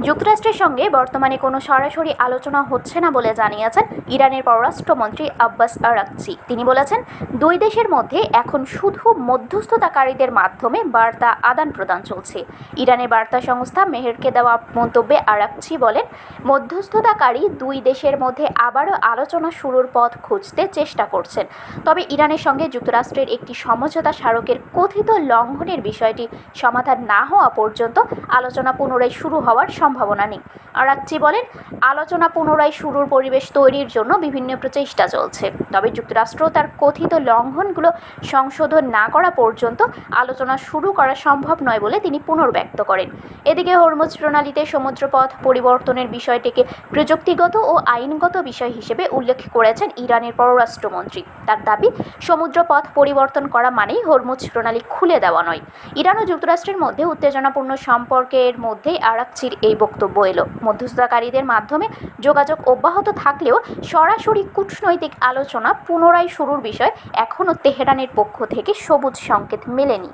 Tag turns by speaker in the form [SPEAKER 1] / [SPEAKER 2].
[SPEAKER 1] যুক্তরাষ্ট্রের সঙ্গে বর্তমানে কোনো সরাসরি আলোচনা হচ্ছে না বলে জানিয়েছেন ইরানের পররাষ্ট্রমন্ত্রী আব্বাস আরাকচি। তিনি বলেছেন, দুই দেশের মধ্যে এখন শুধু মধ্যস্থতাকারীদের মাধ্যমে বার্তা আদান প্রদান চলছে। ইরানের বার্তা সংস্থা মেহেরকে দেওয়া মন্তব্যে আরাকচি বলেন, মধ্যস্থতাকারী দুই দেশের মধ্যে আবারও আলোচনা শুরুর পথ খুঁজতে চেষ্টা করছেন, তবে ইরানের সঙ্গে যুক্তরাষ্ট্রের একটি সমঝোতা স্মারকের কথিত লঙ্ঘনের বিষয়টি সমাধান না হওয়া পর্যন্ত আলোচনা পুনরায় শুরু হওয়ার সম্ভাবনা নেই। আরাকচি বলেন, আলোচনা পুনরায় শুরুর পরিবেশ তৈরির জন্য বিভিন্ন প্রচেষ্টা চলছে, তবে যুক্তরাষ্ট্র তার কথিত লঙ্ঘনগুলো সংশোধন না করা পর্যন্ত আলোচনা শুরু করা সম্ভব নয় বলে তিনি পুনর্ব্যক্ত করেন। এদিকে হরমুজ প্রণালীতে সমুদ্রপথ পরিবর্তনের বিষয়টিকে প্রযুক্তিগত ও আইনগত বিষয় হিসেবে উল্লেখ করেছেন ইরানের পররাষ্ট্রমন্ত্রী। তার দাবি, সমুদ্রপথ পরিবর্তন করা মানেই হরমুজ প্রণালী খুলে দেওয়া নয়। ইরান ও যুক্তরাষ্ট্রের মধ্যে উত্তেজনাপূর্ণ সম্পর্কের মধ্যেই আরাকচির এই বক্তব্য এলো। মধ্যস্থতাকারীদের মাধ্যমে যোগাযোগ অব্যাহত থাকলেও সরাসরি কূটনৈতিক আলোচনা পুনরায় শুরুর বিষয়ে এখনও তেহরানের পক্ষ থেকে সবুজ সংকেত মেলেনি।